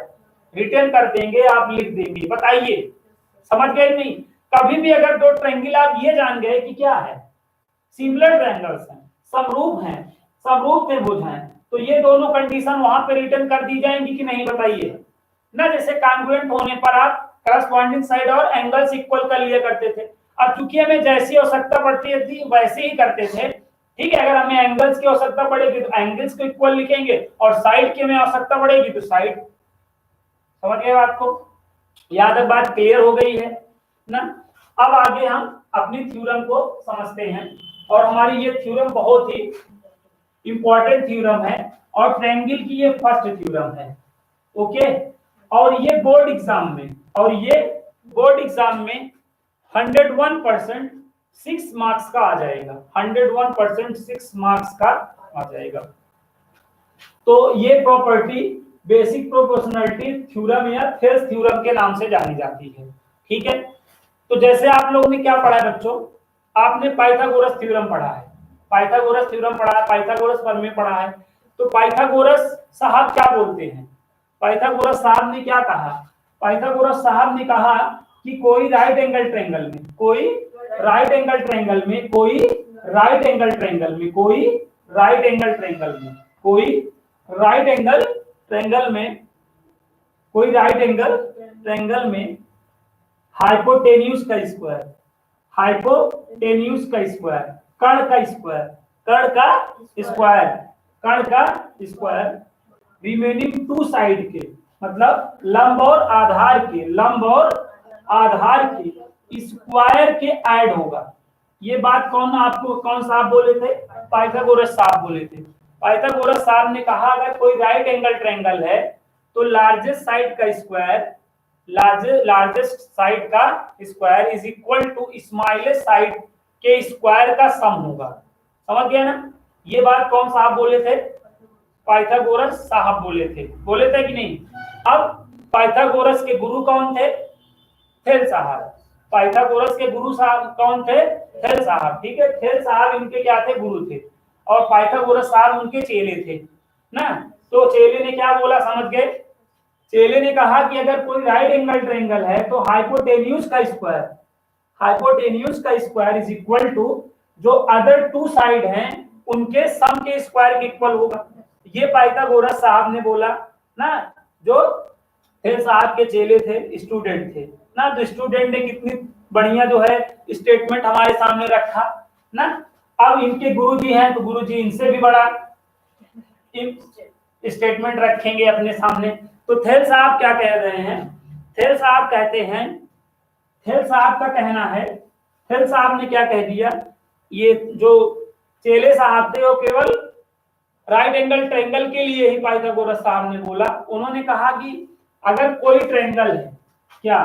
रिटर्न कर देंगे, आप लिख देंगे। बताइए समझ गए नहीं। कभी भी अगर दो ट्रायंगल आप ये जान गए कि क्या है, सिमिलर ट्रायंगल्स हैं, समरूप हैं, समरूप त्रिभुज हैं, तो ये दोनों कंडीशन वहां पे रिटर्न कर दी जाएंगी कि नहीं बताइए ना। जैसे कॉन्ग्रुएंट होने पर आप करस्पॉन्डिंग साइड और एंगल्स इक्वल कर लिया करते थे। अब चूंकि हमें जैसी आवश्यकता पड़ती थी वैसे ही करते थे। ठीक है, अगर हमें एंगल्स की आवश्यकता पड़ेगी तो एंगल्स को इक्वल लिखेंगे, और साइड की हमें आवश्यकता पड़ेगी तो साइड। समझ गए बात को, याद है, बात क्लियर हो गई है ना। अब आगे हम अपनी थ्योरम को समझते हैं, और हमारी ये थ्योरम बहुत ही इंपॉर्टेंट थ्योरम है, और ट्रायंगल की ये फर्स्ट थ्योरम है। ओके, और ये बोर्ड एग्जाम में, और ये बोर्ड एग्जाम में 101% 6 मार्क्स का आ जाएगा, 101% 6 मार्क्स का आ जाएगा। तो ये प्रॉपर्टी बेसिक प्रोपोर्शनलिटी थ्योरम या थेल्स थ्योरम के नाम से जानी जाती है। ठीक है, तो जैसे आप लोगों ने क्या पढ़ा है बच्चों, आपने पाइथागोरस थ्योरम पढ़ा है, पाइथागोरस थ्योरम पढ़ा है, पाइथागोरस प्रमेय पढ़ा है। तो पाइथागोरस साहब क्या बोलते हैं, पाइथागोरस साहब ने क्या कहा, पाइथागोरस साहब ने कहा कि कोई राइट एंगल ट्रायंगल में, कोई राइट एंगल ट्रायंगल में, कोई राइट एंगल ट्रायंगल में, कोई राइट एंगल ट्रायंगल में, कोई राइट एंगल ट्रायंगल में, कोई राइट एंगल ट्रायंगल में हाइपोटेन्यूज का स्क्वायर, हाइपोटेन्यूज का स्क्वायर, कर्ण का स्क्वायर, कर्ण का स्क्वायर, कर्ण का स्क्वायर रिमेनिंग टू साइड के, मतलब लंब और आधार के, लंब और आधार के स्क्वायर के ऐड होगा। ये बात कौन आपको, कौन साहब बोले थे, पाइथागोरस साहब बोले थे। पाइथागोरस साहब ने कहा अगर कोई राइट एंगल ट्रायंगल है तो लार्जेस्ट साइड का स्क्वायर, लार्जेस्ट साइड का square is equal to smallest side के स्क्वायर का सम होगा। समझ गया ना, ये बात कौन साहब बोले थे, पाइथागोरस साहब बोले थे कि नहीं। अब पाइथागोरस के गुरु कौन थे? थेल साहब। पाइथागोरस के गुरु साहब कौन थे? थेल साहब। ठीक है, थेल साहब इनके क्या थे? गुरु थे। और पाइथागोरस साहब उनके चेले थे ना। तो चेले ने क्या बोला, समझ गए? चेले ने कहा कि अगर कोई राइट एंगल ट्रायंगल है तो हाइपोटेन्यूज का स्क्वायर इज इक्वल टू जो अदर टू साइड हैं उनके सम के स्क्वायर के इक्वल होगा। ये पाइथागोरस साहब ने बोला ना, जो थेल साहब के चेले थे, स्टूडेंट थे ना। तो स्टूडेंट ने कितनी बढ़िया जो है स्टेटमेंट हमारे सामने रखा ना। अब इनके गुरुजी हैं तो गुरुजी इनसे भी बड़ा स्टेटमेंट रखेंगे अपने सामने। तो थेल साहब क्या कह रहे हैं? थेल साहब कहते हैं, थेल साहब का कहना है, थेल साहब ने क्या कह दिया, ये जो चेले साहब थे वो केवल राइट एंगल ट्रायंगल के लिए ही पाइथागोरस साहब ने बोला। उन्होंने कहा कि अगर कोई ट्रायंगल है, क्या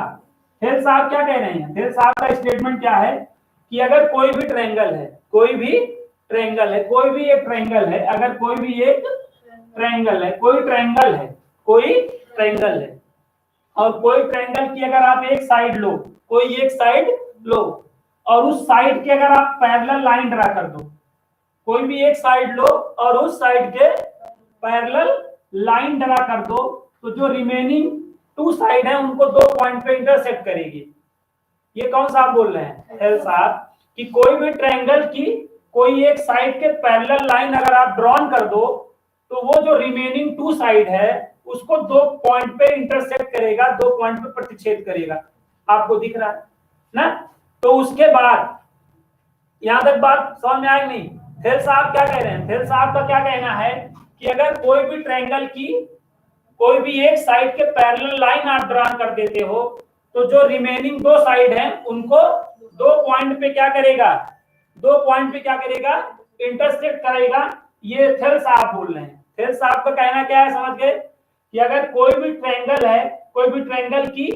थेल साहब क्या कह रहे हैं? थेल साहब का स्टेटमेंट क्या है कि अगर कोई भी ट्रायंगल है, कोई भी एक ट्रायंगल है, अगर कोई भी एक ट्रायंगल है, कोई ट्रायंगल है और कोई ट्रायंगल की अगर आप एक साइड लो, कोई एक साइड लो और उस साइड के अगर आप पैरेलल लाइन ड्रा कर दो, कोई भी एक साइड लो और उस साइड के पैरेलल लाइन ड्रा कर दो, तो जो रिमेनिंग टू साइड है उनको दो पॉइंट पे इंटरसेक्ट करेगी। ये कौन सा आप बोल रहे हैं? थेल साहब कि कोई भी ट्रायंगल की कोई एक साइड के पैरेलल लाइन अगर आप ड्रॉन कर दो तो वो जो रिमेनिंग टू साइड है उसको दो पॉइंट पे इंटरसेक्ट करेगा, दो पॉइंट पे प्रतिच्छेद करेगा। आपको दिख रहा है ना? तो उसके बाद यहां तक बात समझ में आई नहीं? थेल साहब क्या कह रहे हैं? थेल साहब का क्या कहना है कि अगर कोई भी ट्रायंगल की कोई भी एक साइड के पैरेलल लाइन आप ड्रा कर देते हो तो जो रिमेनिंग दो साइड हैं उनको दो पॉइंट पे क्या करेगा? इंटरसेक्ट करेगा। ये थेल साहब बोल रहे हैं। थेल साहब का कहना क्या है, समझ गए? कि अगर कोई भी ट्रायंगल है, कोई भी ट्रायंगल की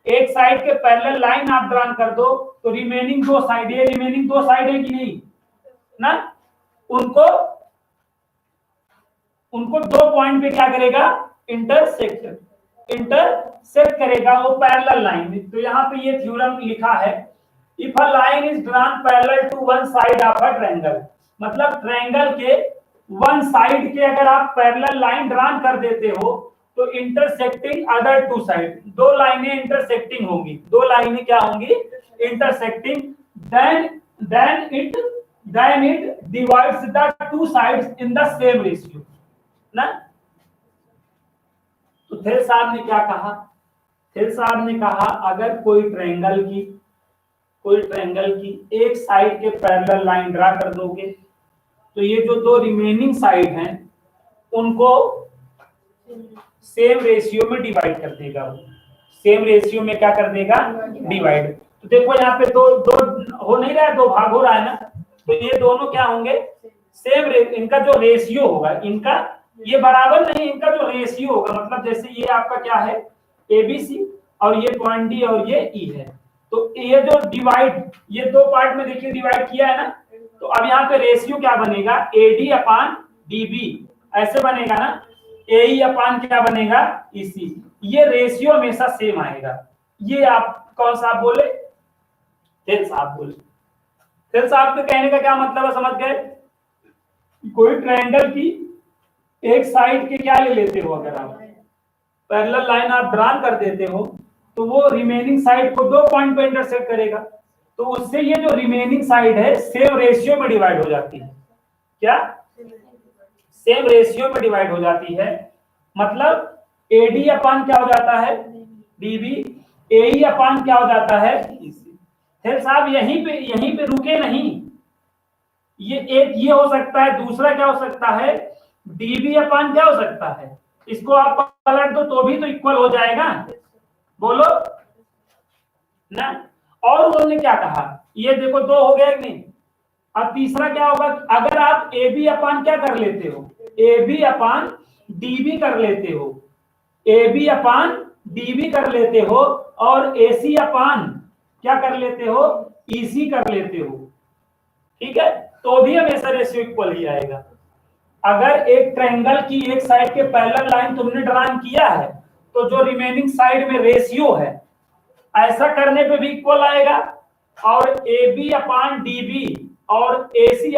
एक साइड के पैरेलल लाइन आप ड्रा कर दो तो रिमेनिंग दो साइड, ये रिमेनिंग दो साइड है कि नहीं ना, उनको दो पॉइंट पे क्या करेगा? इंटरसेक्ट करेगा वो पैरेलल लाइन। तो यहाँ पे ये थ्योरम लिखा है, if a line is drawn parallel to one side of a triangle, मतलब ट्रायंगल के वन साइड के अगर आप पैरेलल लाइन ड्रॉ कर देते हो तो इंटरसेक्टिंग अदर टू साइड, दो लाइनें इंटरसेक्टिंग होंगी, दो लाइनें क्या होंगी? Intersecting. then it divides the two sides in the same ratio ना। तो थेल साहब ने क्या कहा? थेल साहब ने कहा अगर कोई ट्रायंगल की एक साइड के पैरेलल लाइन ड्रा कर दोगे तो ये जो दो रिमेनिंग साइड हैं उनको सेम रेशियो में डिवाइड कर देगा। सेम रेशियो में क्या कर देगा? डिवाइड। तो देखो यहाँ पे दो हो नहीं रहा है, दो भाग हो रहा है ना, तो ये दोनों क्या होंगे? सेम इनका जो रेशियो होगा, इनका ये बराबर नहीं, इनका जो रेशियो होगा, मतलब जैसे ये आपका क्या है? ABC और ये पॉइंट डी और ये ई है। तो ये जो डिवाइड, ये दो पार्ट में देखिए डिवाइड किया है ना, तो अब यहाँ पे रेशियो क्या बनेगा? AD अपान DB ऐसे बनेगा ना, AE अपान क्या बनेगा? EC। ये रेशियो हमेशा सेम आएगा। ये आप कौन सा आप बोले? थेल साहब बोले। थेल साहब के कहने का क्या मतलब है, समझ गए? कोई ट्रायंगल की एक साइड के क्या ले लेते हो, अगर आप पैरेलल लाइन आप ड्रा कर देते हो तो वो रिमेनिंग साइड को दो पॉइंट पे इंटरसेक्ट करेगा, तो उससे ये जो रिमेनिंग साइड है सेम रेशियो में डिवाइड हो जाती है। क्या? सेम रेशियो में डिवाइड हो जाती है। मतलब AD अपान क्या हो जाता है? DB। AE अपान क्या हो जाता है? EC। थेल साहब यहीं पे रुके नहीं, ये एक ये हो सकता है, दूसरा क्या हो सकता है? DB अपान क्या हो सकता है? इसको आप पलट दो तो भी तो इक्वल हो जाएगा, बोलो ना। और उन्होंने क्या कहा? ये देखो दो हो गया कि नहीं। अब तीसरा क्या होगा? अगर आप AB अपान क्या कर लेते हो? AB अपान DB कर लेते हो, AB अपान DB कर लेते हो और AC अपान क्या कर लेते हो? EC कर लेते हो, ठीक है, तो भी हमेशा रेशियो इक्वल ही आएगा। अगर एक ट्रायंगल की एक साइड के पैरेलल लाइन तुमने ड्राइंग किया है तो जो रिमेनिंग साइड में रेशियो है ऐसा करने पे भी इक्वल आएगा, और A B upon D B और ए सी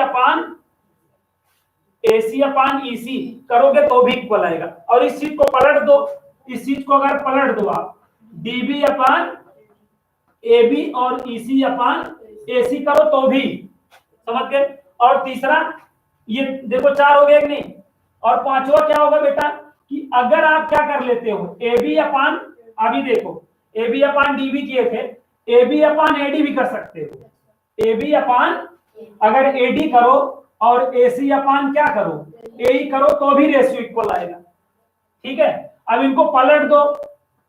अपान ई सी करोगे तो भी इक्वल आएगा। और इस चीज को पलट दो, इस चीज को अगर पलट दो आप D B upon A B और ई सी अपान ए सी करो तो भी, समझ गए। और तीसरा ये देखो 4 हो गया कि नहीं, और पांचवा क्या होगा बेटा कि अगर आप क्या कर लेते हो ए बी अपान, अभी देखो A B upon D B किए थे, ए बी अपान ए डी भी कर सकते हो। ए बी अपान अगर ए डी करो और ए सी अपान क्या करो ए ई करो तो भी रेशियो इक्वल आएगा, ठीक है। अब इनको पलट दो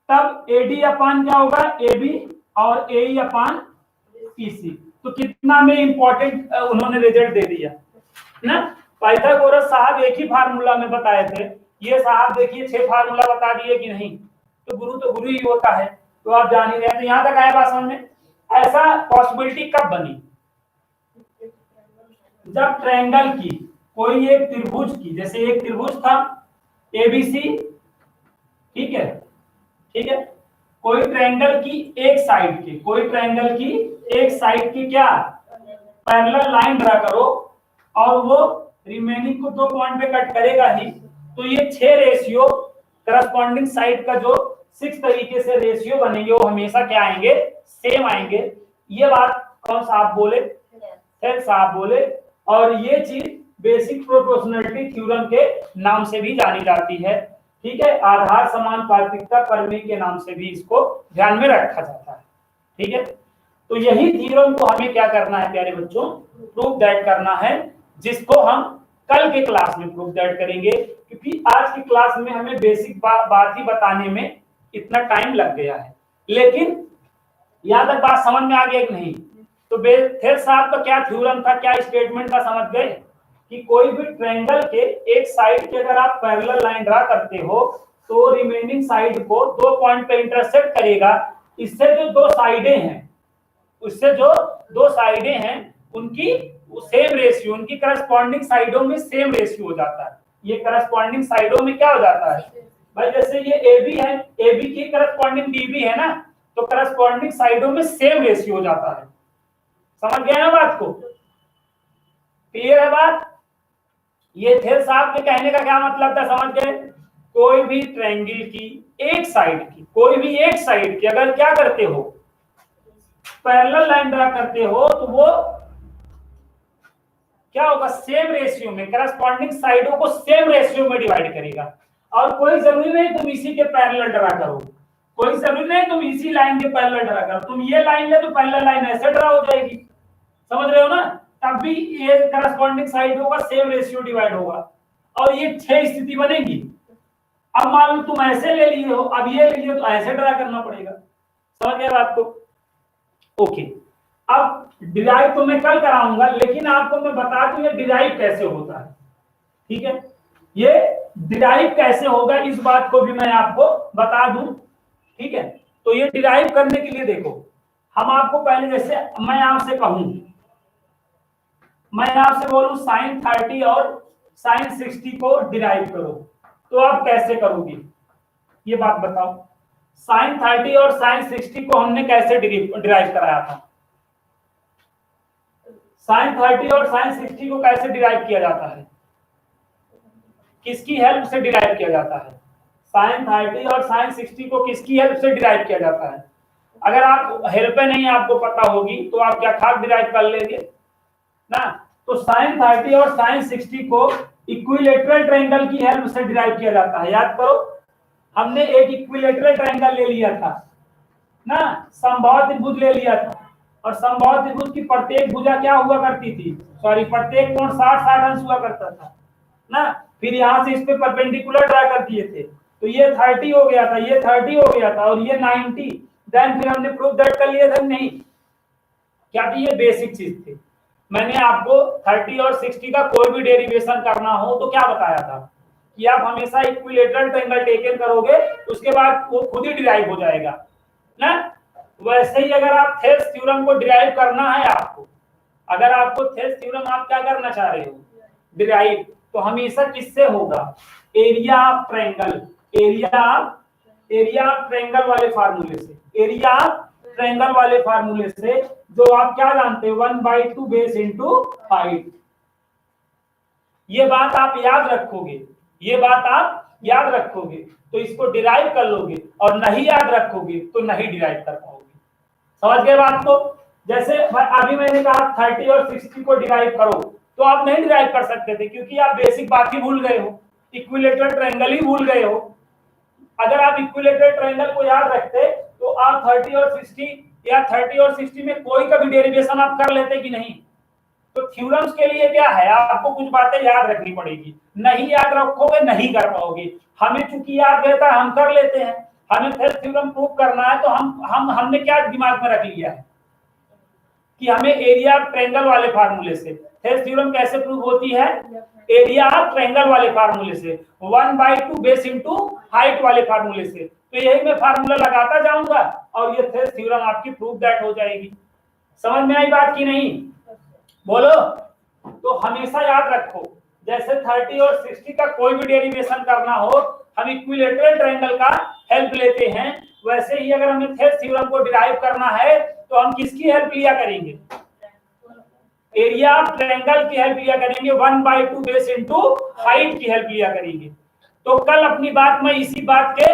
तब ए डी अपान क्या होगा ए बी और ए ई अपान ई सी। तो कितना में इंपॉर्टेंट उन्होंने रिजल्ट दे दिया ना। पाइथागोरस साहब एक ही फार्मूला में बताए थे, ये साहब देखिए 6 फार्मूला बता दिए कि नहीं। तो गुरु ही होता है, तो आप जान ही रहे। तो यहां तक आया बात समझ में। ऐसा पॉसिबिलिटी कब बनी, जब ट्रायंगल की कोई एक त्रिभुज की, जैसे एक त्रिभुज था एबीसी, ठीक है, ठीक है, कोई ट्रायंगल की एक साइड की, कोई ट्रायंगल की एक साइड की क्या पैरेलल लाइन ड्रा करो और वो रिमेनिंग को 2 पॉइंट पे कट करेगा ही, तो ये 6 रेशियो करस्पॉन्डिंग साइड का जो 6 तरीके से रेशियो बनेंगे वो हमेशा क्या आएंगे, सेम आएंगे। ये बात कौन साहब बोले, थेल साहब बोले। और ये चीज बेसिक प्रोपोर्शनलिटी थ्योरम के नाम से भी जानी जाती है, ठीक है। आधार समानुपातिकता प्रमेय के नाम से भी इसको ध्यान में रखा जाता है, ठीक है। तो यही थ्योरम को हमें क्या करना है प्यारे बच्चों, प्रूफ दैट करना है, जिसको हम कल के क्लास में प्रूफ दैट करेंगे, क्योंकि आज की क्लास में हमें बेसिक बात ही बताने में इतना टाइम लग गया है। लेकिन यहां तक बात समझ में आ गया कि नहीं। तो थेल साहब का क्या थ्योरम था, क्या स्टेटमेंट था, समझ गए कि कोई भी ट्रायंगल के एक साइड के अगर आप पैरेलल लाइन ड्रा करते हो तो रिमेनिंग साइड को 2 पॉइंट पे इंटरसेक्ट करेगा। इससे जो 2 साइडें हैं, उससे जो 2 साइडें हैं उनकी सेम रेशियो, उनकी करस्पॉन्डिंग साइडों में सेम रेशियो हो जाता है। ये करस्पॉन्डिंग साइडों में क्या हो जाता है भाई, जैसे ये AB है, AB की करस्पॉन्डिंग DB है ना, तो करस्पॉन्डिंग साइडों में सेम रेशियो हो जाता है। समझ गए ना बात को, क्लियर है बात। ये थेल साहब के कहने का क्या मतलब था, समझ गए। कोई भी ट्रायंगल की एक साइड की, कोई भी एक साइड की अगर क्या करते हो पैरेलल लाइन ड्रा करते हो तो वो क्या होगा, सेम रेशियो में करस्पॉन्डिंग साइडों को सेम रेशियो में डिवाइड करेगा। और कोई जरूरी नहीं तुम इसी के पैरेलल ड्रा करो, कोई जरूरी नहीं तुम इसी लाइन के पैरेलल ड्रा करो, तुम ये लाइन ले तो पैरेलल लाइन ऐसे ड्रा हो जाएगी, समझ रहे हो ना। तब भी ये करस्पॉन्डिंग साइडों का सेम रेशियो डिवाइड होगा और ये 6 स्थिति बनेगी। अब मान लो तुम ऐसे ले लिए हो, अब ये ले लिए तो ऐसे ड्रा करना पड़ेगा, समझ गए बात को। ओके, अब डिराइव तो मैं कल कराऊंगा, लेकिन आपको मैं बता दूं ये डिराइव कैसे होता है, ठीक है। ये डिराइव कैसे होगा इस बात को भी मैं आपको बता दूं, ठीक है। तो ये डिराइव करने के लिए देखो, हम आपको पहले, जैसे मैं आपसे कहूं, मैं आपसे बोलूं sin 30 और sin 60 को डिराइव करो, तो आप कैसे करोगे ये बात बताओ। sin 30 और sin 60 को हमने कैसे डिराइव कराया था, sin 30 और sin 60 को कैसे डिराइव किया जाता है, किसकी हेल्प से डिराइव किया जाता है। sin 30 और sin 60 को किसकी हेल्प से डिराइव किया जाता है। अगर आप हेल्प नहीं आपको पता होगी तो आप क्या खाक डिराइव कर लेंगे ना। तो sin 30 और sin 60 को इक्विलैटरल ट्रायंगल की हेल्प से डिराइव किया जाता है। याद करो, हमने एक इक्विलैटरल ट्रायंगल ले लिया था ना, समबाहु त्रिभुज ले लिया था, और समबाहु त्रिभुज की प्रत्येक भुजा क्या हुआ करती थी, सॉरी प्रत्येक कोण 60-60 अंश हुआ करता था ना। फिर यहां से इस पे परपेंडिकुलर ड्रा कर दिए थे, तो ये 30 हो गया था, ये 30 हो गया था और ये 90। देन फिर हमने प्रूफ दैट कर लिया था नहीं, क्या थी ये बेसिक चीज थी। मैंने आपको 30 और 60 का कोई भी डेरिवेशन करना हो तो क्या बताया था कि आप हमेशा इक्विलैटरल ट्रायंगल टेकन करोगे, उसके बाद वो खुद ही डिराइव हो जाएगा ना। वैसे ही अगर आप थेल्स थ्योरम को डिराइव करना है आपको, अगर आपको थेल्स थ्योरम आप क्या करना चाह रहे हो, डिराइव, तो हमेशा किससे होगा, area of triangle, area of triangle वाले फार्मूले से, एरिया ऑफ ट्रायंगल वाले फार्मूले से, जो आप क्या जानते हैं 1/2 बेस इंटू हाइट। ये बात आप याद रखोगे, ये बात आप याद रखोगे तो इसको डिराइव कर लोगे, और नहीं याद रखोगे तो नहीं डिराइव कर पाओगे। समझ गए बात को। जैसे अभी मैंने कहा 30 और 60 को डिराइव करो, तो आप नहीं डिराइव कर सकते थे क्योंकि आप बेसिक बात ही भूल गए हो, इक्विलेटरल ट्रायंगल ही भूल गए हो। अगर आप इक्विलेटरल ट्रायंगल को याद रखते तो आप 30 और 60 या 30 और 60 में कोई का भी डेरिवेशन आप कर लेते कि नहीं। तो थ्योरम्स के लिए क्या है, आपको कुछ बातें याद रखनी पड़ेगी, नहीं याद रखोगे नहीं कर पाओगे। हमें चूंकि याद रहता है हम कर लेते हैं, हमें थेस थ्योरम प्रूव करना है तो हमने क्या दिमाग में रख लिया है कि हमें एरिया ऑफ ट्रायंगल वाले फार्मूले से थेस थ्योरम कैसे प्रूव होती है, एरिया ऑफ ट्रायंगल वाले फार्मूले से, 1/2 बेस इंटू हाइट वाले फार्मूले से। तो यही मैं फार्मूला लगाता जाऊंगा और ये थेस थ्योरम आपकी प्रूव दैट हो जाएगी। समझ में आई बात की नहीं, बोलो। तो हमेशा याद रखो, जैसे 30 और 60 का कोई भी डेरिवेशन करना हो हम इक्विलेटरल ट्रायंगल का हेल्प लेते हैं, वैसे ही अगर हमें थेस थ्योरम को डिराइव करना है तो हम किसकी हेल्प लिया करेंगे, एरिया ऑफ ट्रायंगल की हेल्प लिया करेंगे, 1/2 बेस इंटू हाइट की हेल्प लिया करेंगे। तो कल अपनी बात में इसी बात के